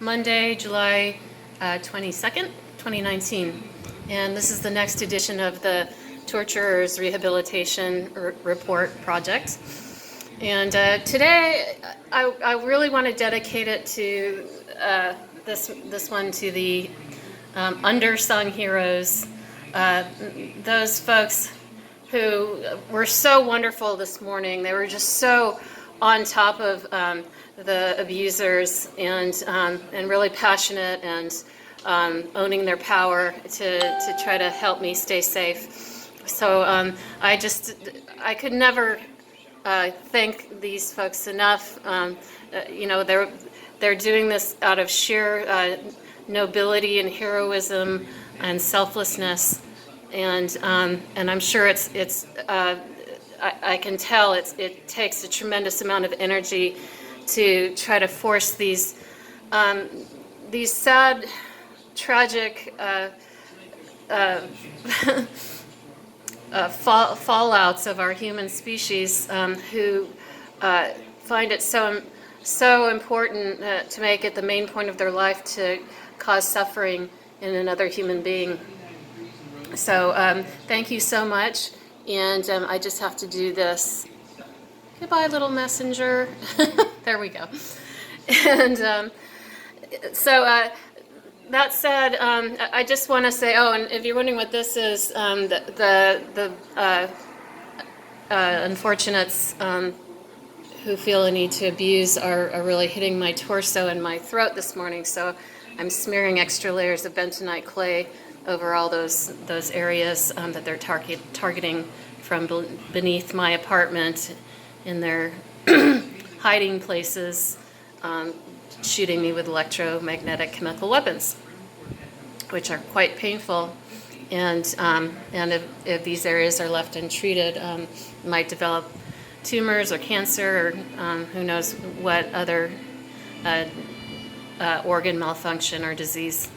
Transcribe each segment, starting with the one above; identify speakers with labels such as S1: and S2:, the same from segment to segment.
S1: Monday, July 22nd, 2019. And this is the next edition of the Torturers Rehabilitation Report project. And today, I really want to dedicate it to this one to the undersung heroes, those folks who were so wonderful this morning. They were just so on top of the abusers and really passionate and owning their power to try to help me stay safe. So I could never thank these folks enough. They're doing this out of sheer nobility and heroism and selflessness, and I'm sure I can tell it takes a tremendous amount of energy to try to force these sad, tragic fallouts of our human species, who find it so important to make it the main point of their life to cause suffering in another human being. So thank you so much, and I just have to do this. Goodbye, little messenger. There we go. And that said, I just want to say, and if you're wondering what this is, the unfortunates who feel a need to abuse are really hitting my torso and my throat this morning. So I'm smearing extra layers of bentonite clay over all those areas that they're targeting from beneath my apartment in their hiding places, shooting me with electromagnetic chemical weapons, which are quite painful. And if these areas are left untreated, might develop tumors or cancer, or who knows what other organ malfunction or disease.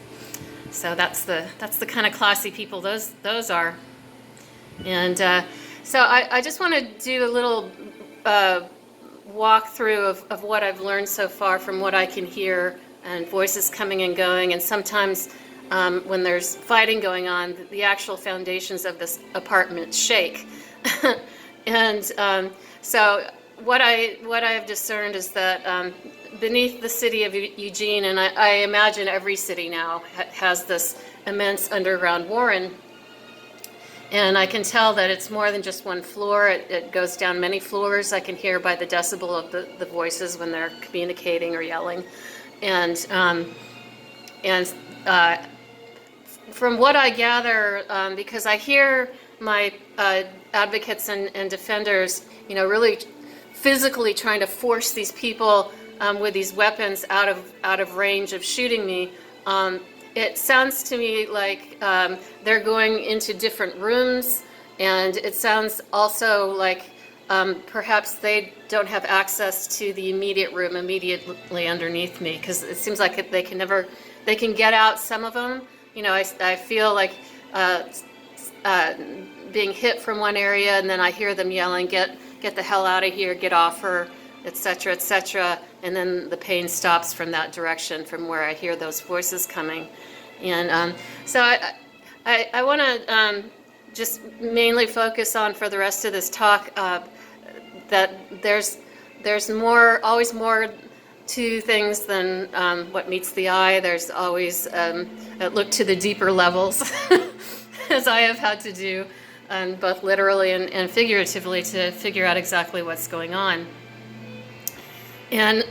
S1: So that's the kind of classy people those are. And so I just want to do a little walkthrough of what I've learned so far from what I can hear, and voices coming and going, and sometimes when there's fighting going on, the actual foundations of this apartment shake. And so what I have discerned is that beneath the city of Eugene, and I imagine every city now has this immense underground warren, and I can tell that it's more than just one floor. It goes down many floors. I can hear by the decibel of the voices when they're communicating or yelling. And from what I gather, because I hear my advocates and defenders, really physically trying to force these people with these weapons out of range of shooting me. It sounds to me like they're going into different rooms, and it sounds also like perhaps they don't have access to the immediate room immediately underneath me, because it seems like they can get out, some of them. I feel like being hit from one area, and then I hear them yelling, get the hell out of here, get off her, etc., and then the pain stops from that direction, from where I hear those voices coming. And so I want to just mainly focus on, for the rest of this talk, that there's always more to things than what meets the eye. There's always a look to the deeper levels, as I have had to do, both literally and figuratively, to figure out exactly what's going on. And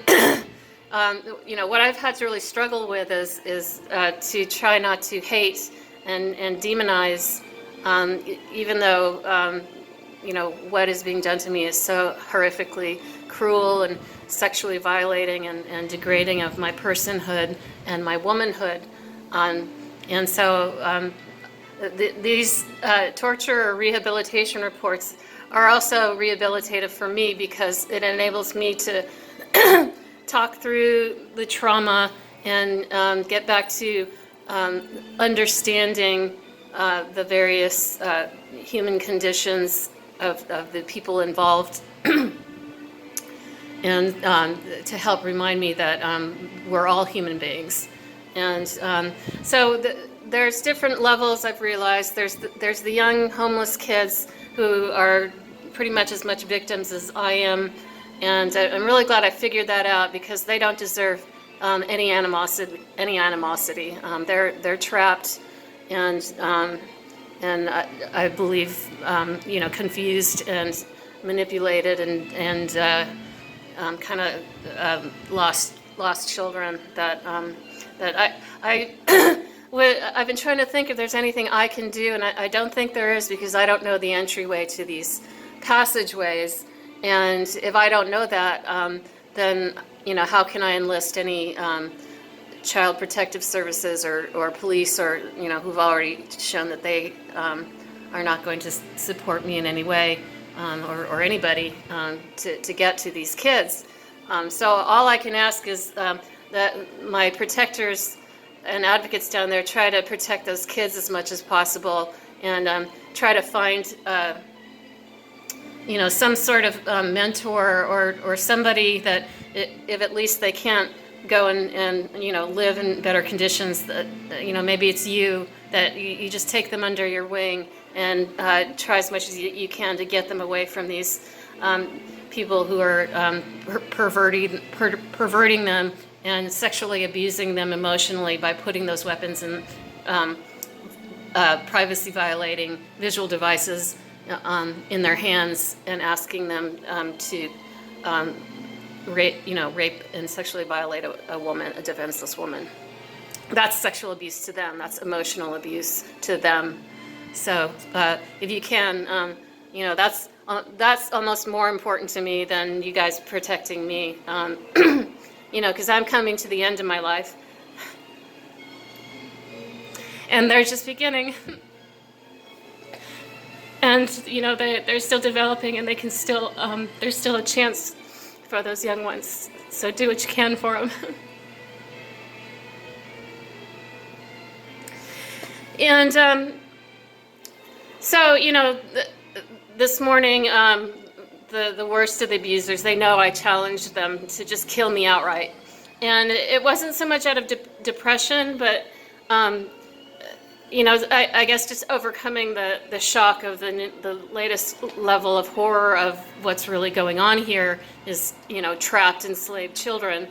S1: what I've had to really struggle with is to try not to hate and demonize, even though what is being done to me is so horrifically cruel and sexually violating and degrading of my personhood and my womanhood. And so these torture or rehabilitation reports are also rehabilitative for me, because it enables me to talk through the trauma and get back to understanding the various human conditions of the people involved. and to help remind me that we're all human beings. And there's different levels. I've realized there's the young homeless kids who are pretty much as much victims as I am, and I'm really glad I figured that out, because they don't deserve any animosity. They're trapped, and I believe confused and manipulated and kind of lost children that I've been trying to think if there's anything I can do, and I don't think there is, because I don't know the entryway to these passageways. And if I don't know that, then how can I enlist any child protective services or police, or who've already shown that they are not going to support me in any way, or anybody, to get to these kids. So all I can ask is that my protectors and advocates down there try to protect those kids as much as possible, and try to find some sort of mentor or somebody that, if at least they can't go and live in better conditions, that maybe it's you, that you just take them under your wing and try as much as you can to get them away from these people who are perverting them and sexually abusing them emotionally by putting those weapons in privacy violating visual devices in their hands, and asking them to rape and sexually violate a woman, a defenseless woman. That's sexual abuse to them. That's emotional abuse to them. So if you can, that's almost more important to me than you guys protecting me. Because I'm coming to the end of my life, and they're just beginning. And they're still developing, and they can still there's still a chance for those young ones. So do what you can for them. And this morning, the worst of the abusers, they know I challenged them to just kill me outright. And it wasn't so much out of depression, but I guess just overcoming the shock of the latest level of horror of what's really going on here is, trapped, enslaved children.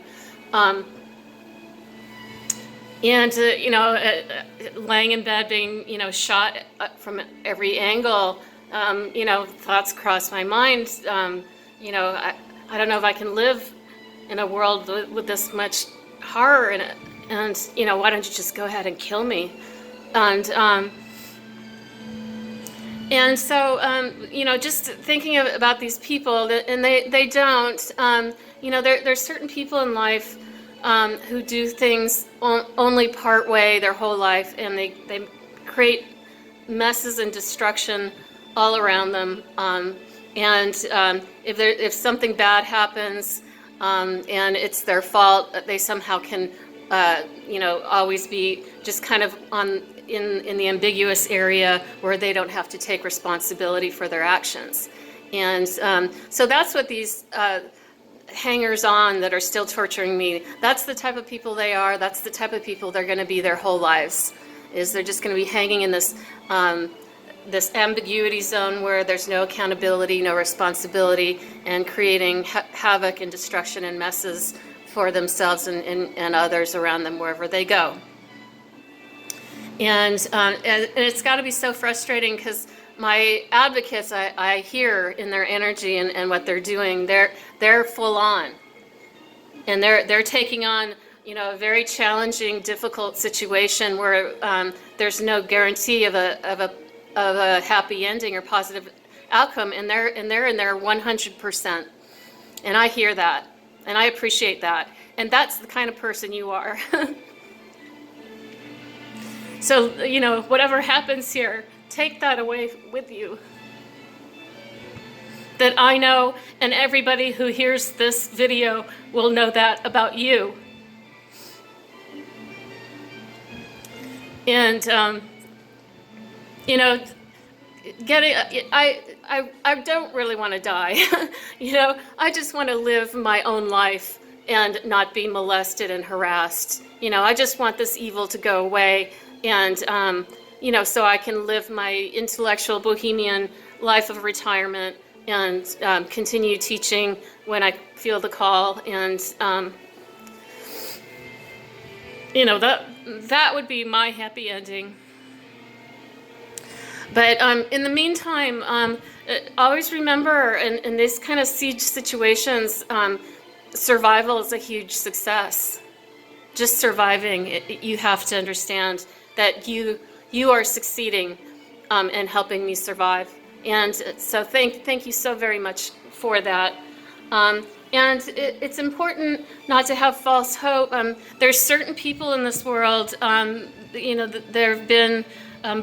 S1: Laying in bed, being, shot from every angle, thoughts cross my mind. I don't know if I can live in a world with this much horror in it. And, why don't you just go ahead and kill me? And so, just thinking about these people, and they don't, there's certain people in life who do things only part way their whole life, and they create messes and destruction all around them. If something bad happens, and it's their fault, they somehow can, always be just kind of in the ambiguous area where they don't have to take responsibility for their actions. And so that's what these hangers-on that are still torturing me, that's the type of people they are. That's the type of people they're going to be their whole lives, is they're just going to be hanging in this this ambiguity zone where there's no accountability, no responsibility, and creating havoc and destruction and messes for themselves and others around them wherever they go. And it's got to be so frustrating, because my advocates, I hear in their energy and what they're doing, they're full on, and they're taking on a very challenging, difficult situation where there's no guarantee of a happy ending or positive outcome, and they're in there 100%, and I hear that, and I appreciate that, and that's the kind of person you are. So, whatever happens here, take that away with you. That I know, and everybody who hears this video will know that about you. And, I I don't really want to die. I just want to live my own life and not be molested and harassed. I just want this evil to go away, and so I can live my intellectual bohemian life of retirement and continue teaching when I feel the call. And that would be my happy ending. But in the meantime, always remember in these kind of siege situations, survival is a huge success. Just surviving, you have to understand that you are succeeding in helping me survive. And so thank you so very much for that. And it's important not to have false hope. There's certain people in this world, there have been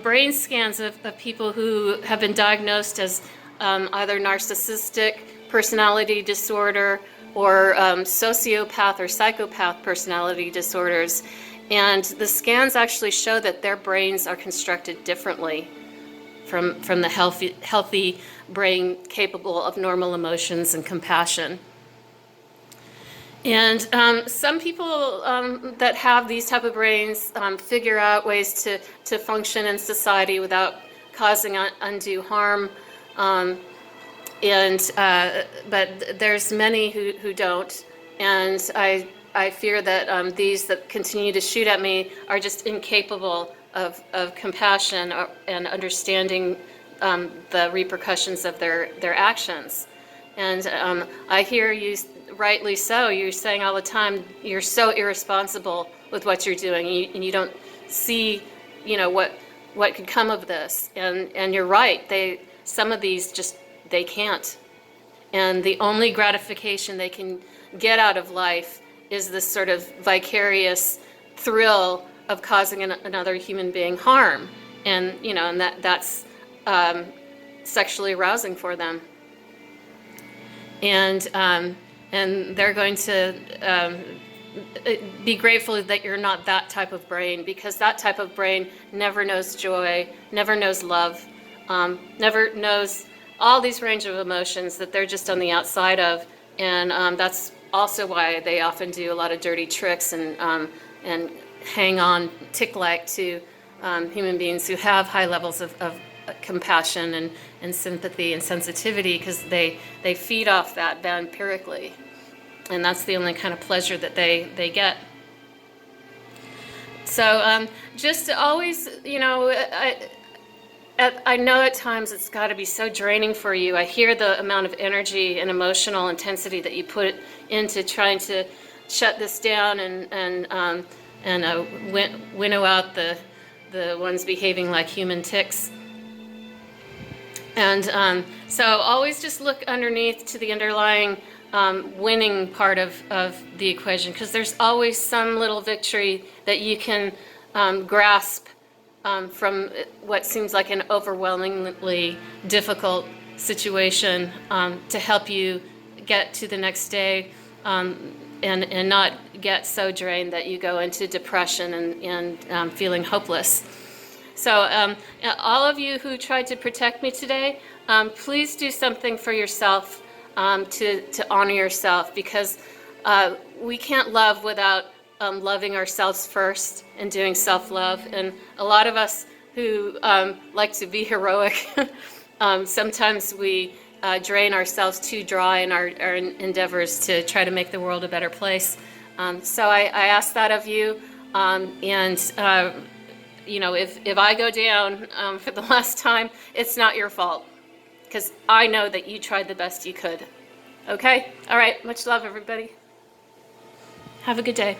S1: brain scans of people who have been diagnosed as either narcissistic personality disorder or sociopath or psychopath personality disorders. And the scans actually show that their brains are constructed differently from the healthy brain capable of normal emotions and compassion. And some people that have these type of brains figure out ways to function in society without causing undue harm. But there's many who don't. And I fear that these that continue to shoot at me are just incapable of compassion and understanding the repercussions of their actions. And I hear you, rightly so, you're saying all the time, you're so irresponsible with what you're doing, and you don't see, what could come of this. And you're right, some of these just, they can't. And the only gratification they can get out of life is this sort of vicarious thrill of causing another human being harm. And, and that's sexually arousing for them. And they're going to be grateful that you're not that type of brain, because that type of brain never knows joy, never knows love, never knows all these range of emotions that they're just on the outside of. And that's also why they often do a lot of dirty tricks and hang on tick-like to human beings who have high levels of compassion and sympathy and sensitivity, because they feed off that vampirically. And that's the only kind of pleasure that they get. So just to always, I know at times it's got to be so draining for you. I hear the amount of energy and emotional intensity that you put into trying to shut this down and winnow out the ones behaving like human ticks. And so always just look underneath to the underlying winning part of the equation, because there's always some little victory that you can grasp from what seems like an overwhelmingly difficult situation to help you get to the next day and not get so drained that you go into depression and feeling hopeless. So all of you who tried to protect me today, please do something for yourself to honor yourself, because we can't love without loving ourselves first and doing self-love. And a lot of us who like to be heroic, sometimes we drain ourselves too dry in our endeavors to try to make the world a better place. So I ask that of you. If I go down for the last time, it's not your fault, because I know that you tried the best you could. Okay? All right. Much love, everybody. Have a good day.